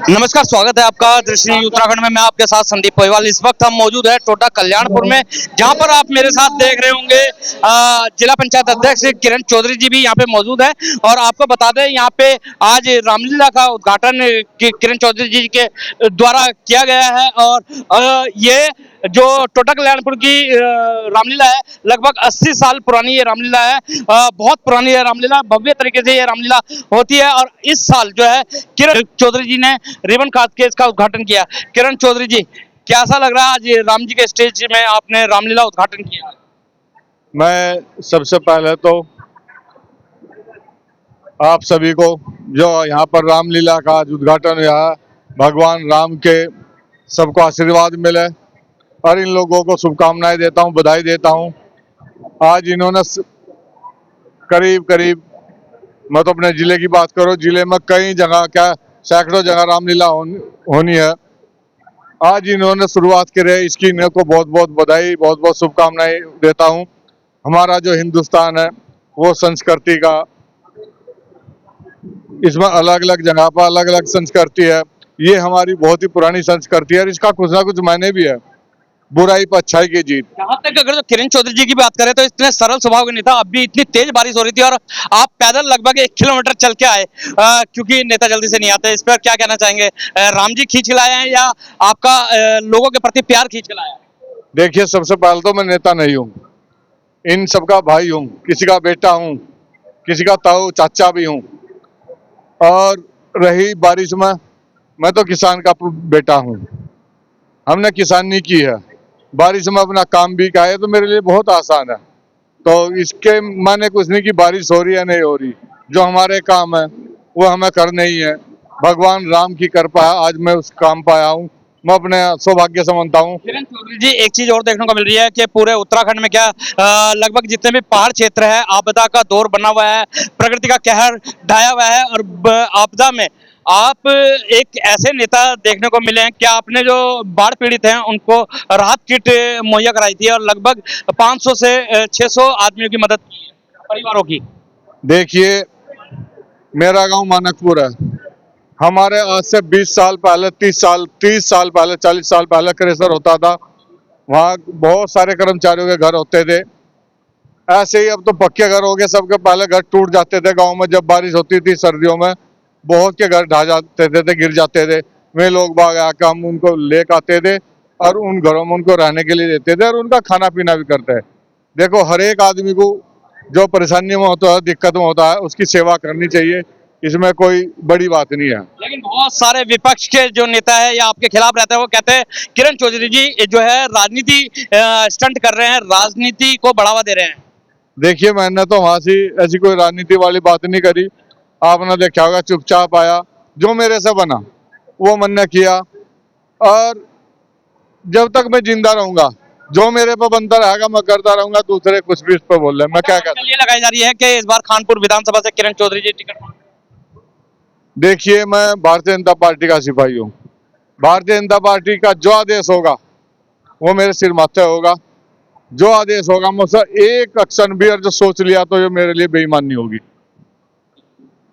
नमस्कार, स्वागत है आपका दृष्टि उत्तराखंड में। मैं आपके साथ संदीप पोईवाल। इस वक्त हम मौजूद है टोटा कल्याणपुर में, जहां पर आप मेरे साथ देख रहे होंगे जिला पंचायत अध्यक्ष किरण चौधरी जी भी यहाँ पे मौजूद है। और आपको बता दें, यहाँ पे आज रामलीला का उद्घाटन किरण चौधरी जी के द्वारा किया गया है। और ये जो टोटा कल्याणपुर की रामलीला है, लगभग 80 साल पुरानी ये रामलीला है। बहुत पुरानी है रामलीला, भव्य तरीके से ये रामलीला होती है। और इस साल जो है किरण चौधरी जी ने रिबन काट के इसका उद्घाटन किया। किरण चौधरी जी, कैसा लग रहा है आज राम जी के स्टेज में आपने रामलीला उद्घाटन किया? मैं सबसे पहले तो आप सभी को जो यहाँ पर रामलीला का आज उद्घाटन हुआ है, भगवान राम के सबको आशीर्वाद मिले और इन लोगों को शुभकामनाएं देता हूँ, बधाई देता हूँ। आज इन्होंने करीब करीब, मैं तो अपने जिले की बात करूँ, जिले में कई जगह क्या सैकड़ों जगह रामलीला होनी है। आज इन्होंने शुरुआत की है, इसकी इन्हें को बहुत बहुत बधाई, बहुत बहुत शुभकामनाएं देता हूँ। हमारा जो हिंदुस्तान है वो संस्कृति का, इसमें अलग अलग जगह पर अलग अलग संस्कृति है। ये हमारी बहुत ही पुरानी संस्कृति है और इसका कुछ ना कुछ मायने भी है, बुराई पर अच्छाई की जीत। यहाँ तक अगर तो किरण चौधरी जी की बात करें तो इतने सरल स्वभाव के नेता, अब भी इतनी तेज बारिश हो रही थी और आप पैदल लगभग 1 किलोमीटर चल के आए, क्योंकि नेता जल्दी से नहीं आते। इस पर क्या कहना चाहेंगे? राम जी खींच लाए हैं या आपका लोगों के प्रति प्यार खींच लाया है? देखिए, सबसे पहले तो मैं नेता नहीं हूँ, इन सबका भाई हूँ, किसी का बेटा हूँ, किसी का ताऊ चाचा भी हूँ। और रही बारिश में, मैं तो किसान का बेटा हूँ, हमने किसानी की है, बारिश में अपना काम भी किया है, तो मेरे लिए बहुत आसान है। तो इसके माने कुछ नहीं कि बारिश हो रही है नहीं हो रही, जो हमारे काम है वो हमें करने ही है। भगवान राम की कृपा है, आज मैं उस काम पर आया हूँ, मैं अपने सौभाग्य से मानता हूँ। किरण चौधरी जी, एक चीज और देखने को मिल रही है कि पूरे उत्तराखंड में क्या लगभग जितने भी पहाड़ क्षेत्र है, आपदा का दौर बना हुआ है, प्रकृति का कहर ढाया हुआ है। और आपदा में आप एक ऐसे नेता देखने को मिले हैं। क्या आपने जो बाढ़ पीड़ित हैं उनको राहत किट मुहैया कराई थी और लगभग 500 से 600 आदमियों की मदद की है, परिवारों की? देखिए, मेरा गांव मानकपुर है। हमारे आज से 20 साल पहले, 30 साल पहले, 40 साल पहले क्रेशर होता था। वहाँ बहुत सारे कर्मचारियों के घर होते थे। ऐसे ही अब तो पक्के घर हो गए सबके। पहले घर टूट जाते थे गांव में, जब बारिश होती थी सर्दियों में बहुत के घर ढह जाते थे, गिर जाते थे। वे लोग बाग आकर हम उनको लेकर आते थे और उन घरों में उनको रहने के लिए देते थे और उनका खाना पीना भी करते हैं। देखो, हर एक आदमी को जो परेशानी में होता है, दिक्कत में होता है, उसकी सेवा करनी चाहिए, इसमें कोई बड़ी बात नहीं है। लेकिन बहुत सारे विपक्ष के जो नेता है या आपके खिलाफ रहते हैं, वो कहते हैं किरण चौधरी जी जो है राजनीति स्टंट कर रहे हैं, राजनीति को बढ़ावा दे रहे हैं। देखिए, मैंने तो वहां से ऐसी कोई राजनीति वाली बात नहीं करी। आपने देखा होगा, चुपचाप आया, जो मेरे से बना वो मैंने किया। और जब तक मैं जिंदा रहूंगा, जो मेरे पे बनता रहेगा मैं करता रहूंगा। दूसरे कुछ भी इस पर बोल रहे, मैं क्या कहता। ये लगाई जा रही है कि इस बार खानपुर विधानसभा से किरण चौधरी जी टिकट मांग। देखिए, मैं भारतीय जनता पार्टी का सिपाही हूँ। भारतीय जनता पार्टी का जो आदेश होगा वो मेरे सिर माथे होगा। जो आदेश होगा, मुझसे एक अक्शन भी और जो सोच लिया तो ये मेरे लिए बेईमानी होगी।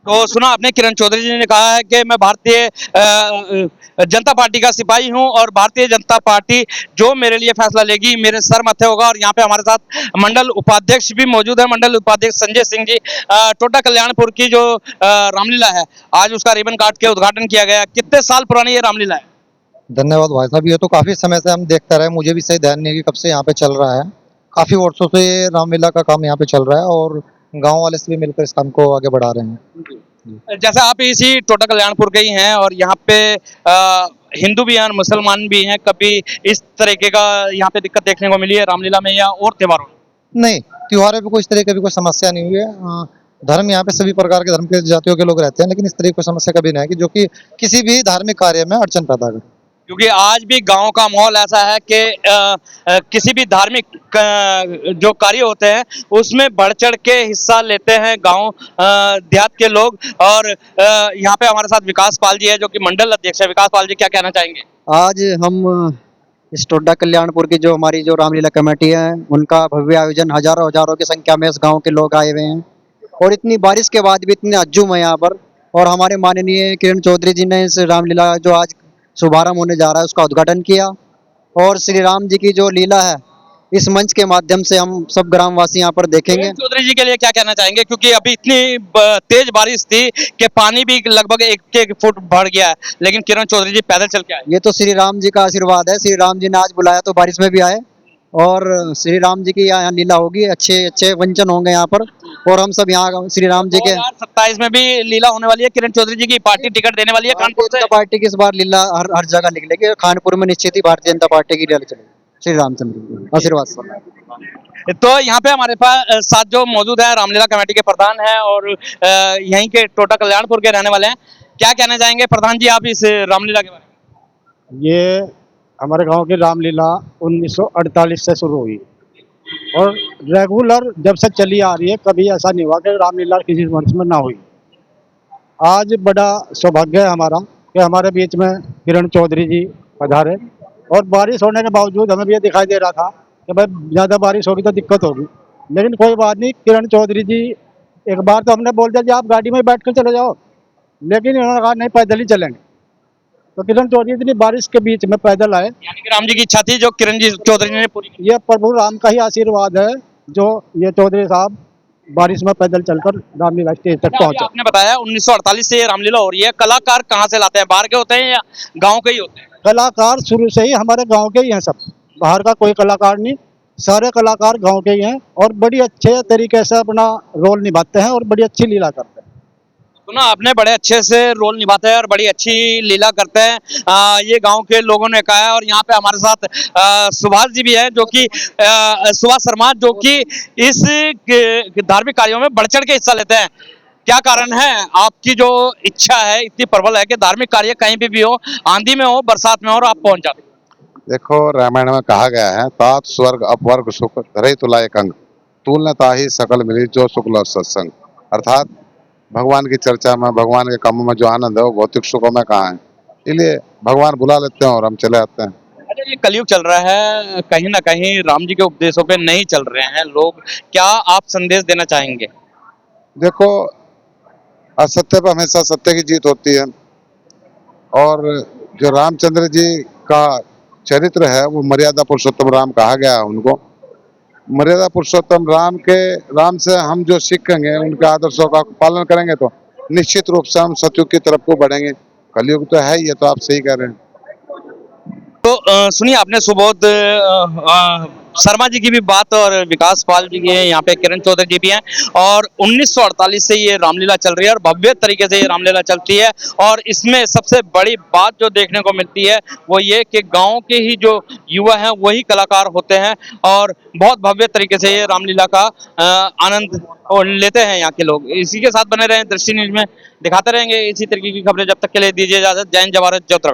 तो सुना आपने, किरण चौधरी जी ने कहा है कि मैं भारतीय जनता पार्टी का सिपाही हूं और भारतीय जनता पार्टी जो मेरे लिए फैसला लेगी मेरे सर मथे होगा। और यहाँ पे हमारे साथ मंडल उपाध्यक्ष भी मौजूद है, मंडल उपाध्यक्ष संजय सिंह जी। टोटा कल्याणपुर की जो रामलीला है, आज उसका रिबन काट के उद्घाटन किया गया। कितने साल पुरानी ये रामलीला है? धन्यवाद भाई साहब। ये तो काफी समय से हम देखते रहे, मुझे भी सही ध्यान नहीं है कि कब से यहाँ पे चल रहा है। काफी वर्षों से रामलीला का काम यहाँ पे चल रहा है और गांव वाले से भी मिलकर इस काम को आगे बढ़ा रहे हैं। जैसे आप इसी टोटा कल्याणपुर के ही हैं और यहाँ पे हिंदू भी हैं, मुसलमान भी हैं। कभी इस तरीके का यहाँ पे दिक्कत देखने को मिली है रामलीला में या और त्योहारों में? नहीं, त्योहारों पे कोई इस तरह की कोई समस्या नहीं हुई है। धर्म यहाँ पे सभी प्रकार के धर्म के जातियों के लोग रहते हैं, लेकिन इस तरह की कोई समस्या कभी नहीं है कि जो कि किसी भी धार्मिक कार्य में अड़चन पैदा करे। क्योंकि आज भी गांव का माहौल ऐसा है कि किसी भी धार्मिक जो कार्य होते हैं उसमें बढ़ चढ़ के हिस्सा लेते हैं गांव देहात के लोग। और यहाँ पे हमारे साथ विकास पाल जी है, जो कि मंडल अध्यक्ष है। विकास पाल जी, क्या कहना चाहेंगे? आज हम इस टोडा कल्याणपुर की जो हमारी जो रामलीला कमेटी है, उनका भव्य आयोजन, हजारों हजारों की संख्या में इस गांव के लोग आए हुए हैं। और इतनी बारिश के बाद भी इतने हज्जुम है यहाँ पर, और हमारे माननीय किरण चौधरी जी ने इस रामलीला जो आज शुभारंभ होने जा रहा है उसका उद्घाटन किया। और श्री राम जी की जो लीला है इस मंच के माध्यम से हम सब ग्रामवासी यहाँ पर देखेंगे। किरण चौधरी जी के लिए क्या कहना चाहेंगे, क्योंकि अभी इतनी तेज बारिश थी कि पानी भी लगभग 1 फुट बढ़ गया है, लेकिन किरण चौधरी जी पैदल चल के आए। ये तो श्री राम जी का आशीर्वाद है। श्री राम जी ने आज बुलाया तो बारिश में भी आए और श्री राम जी की यहाँ लीला होगी, अच्छे अच्छे वंचन होंगे यहाँ पर और हम सब यहाँ श्री राम जी के 2027 में भी लीला होने वाली है। किरण चौधरी जी की पार्टी टिकट देने वाली है कानपुर से। पार्टी की इस बार लीला हर जगह निकलेगी। कानपुर में निश्चित ही भारतीय जनता पार्टी की लीला चलेगी। श्री रामचंद्र जी आशीर्वाद से। तो यहाँ पे हमारे पास साथ जो मौजूद है रामलीला कमेटी के प्रधान हैं और यहीं के टोटा कल्याणपुर के रहने वाले हैं। क्या कहना चाहेंगे प्रधान जी आप इस रामलीला के बारे में? ये हमारे गांव की रामलीला 1948 से शुरू हुई और रेगुलर जब से चली आ रही है, कभी ऐसा नहीं हुआ कि रामलीला किसी वर्ष में ना हुई। आज बड़ा सौभाग्य है हमारा कि हमारे बीच में किरण चौधरी जी पधारे और बारिश होने के बावजूद हमें भी ये दिखाई दे रहा था कि भाई ज़्यादा बारिश होगी तो दिक्कत होगी, लेकिन कोई बात नहीं। किरण चौधरी जी एक बार तो हमने बोल दिया कि आप गाड़ी में बैठ कर चले जाओ, लेकिन इन्होंने कहा नहीं पैदल ही चलेंगे। तो किरण चौधरी इतनी बारिश के बीच में पैदल आए, यानी कि राम जी की इच्छा थी जो किरण जी चौधरी ने पूरी की। ये प्रभु राम का ही आशीर्वाद है जो ये चौधरी साहब बारिश में पैदल चलकर रामलीला स्टेज तक अच्छा, अभी पहुंचे। आपने बताया 1948 से ये रामलीला हो रही है। कलाकार कहाँ से लाते हैं, बाहर के होते हैं या गांव के ही होते हैं? कलाकार शुरू से ही हमारे गांव के ही हैं, सब बाहर का कोई कलाकार नहीं, सारे कलाकार गांव के ही हैं और बड़ी अच्छे तरीके से अपना रोल निभाते हैं और बड़ी अच्छी लीला करते हैं। तो ना आपने बड़े अच्छे से रोल निभाते हैं और बड़ी अच्छी लीला करते हैं, ये गांव के लोगों ने कहा है। और यहाँ पे हमारे साथ सुभाष जी भी है जो कि सुभाष शर्मा, जो कि इस धार्मिक कार्यों में बढ़ चढ़ के हिस्सा लेते हैं। क्या कारण है, आपकी जो इच्छा है इतनी प्रबल है कि धार्मिक कार्य कहीं भी हो, आंधी में हो, बरसात में हो, और आप पहुंच जाते? देखो, रामायण में कहा गया है, तात स्वर्ग अपवर्ग सुख धरे तुलाय कंग, तूल न ताही सकल मिली जो शुक्ल और सत्संग। अर्थात भगवान की चर्चा में, भगवान के कामों में जो आनंद है वो भौतिक सुखों में कहाँ है। इसलिए भगवान बुला लेते हैं और हम चले आते हैं। अच्छा, ये कलयुग चल रहा है, कहीं ना कहीं राम जी के उपदेशों पे नहीं चल रहे हैं लोग, क्या आप संदेश देना चाहेंगे? देखो, असत्य पर हमेशा सत्य की जीत होती है और जो रामचंद्र जी का चरित्र है वो मर्यादा पुरुषोत्तम राम कहा गया है उनको। मर्यादा पुरुषोत्तम राम से हम जो सीखेंगे, उनके आदर्शों का पालन करेंगे तो निश्चित रूप से हम सतयुग की तरफ को बढ़ेंगे। कलयुग तो है ही, ये तो आप सही कह रहे हैं। तो सुनिए, आपने सुबोध शर्मा जी की भी बात और विकास पाल जी की है, यहाँ पे किरण चौधरी जी भी हैं। और 1948 से ये रामलीला चल रही है और भव्य तरीके से ये रामलीला चलती है। और इसमें सबसे बड़ी बात जो देखने को मिलती है वो ये कि गांव के ही जो युवा हैं वही कलाकार होते हैं और बहुत भव्य तरीके से ये रामलीला का आनंद और लेते हैं यहाँ के लोग। इसी के साथ बने रहें दृष्टि न्यूज में, दिखाते रहेंगे इसी तरीके की खबरें। जब तक के लिए दीजिए इजाजत। जय हिंद, जय भारत, जय उत्तराखंड।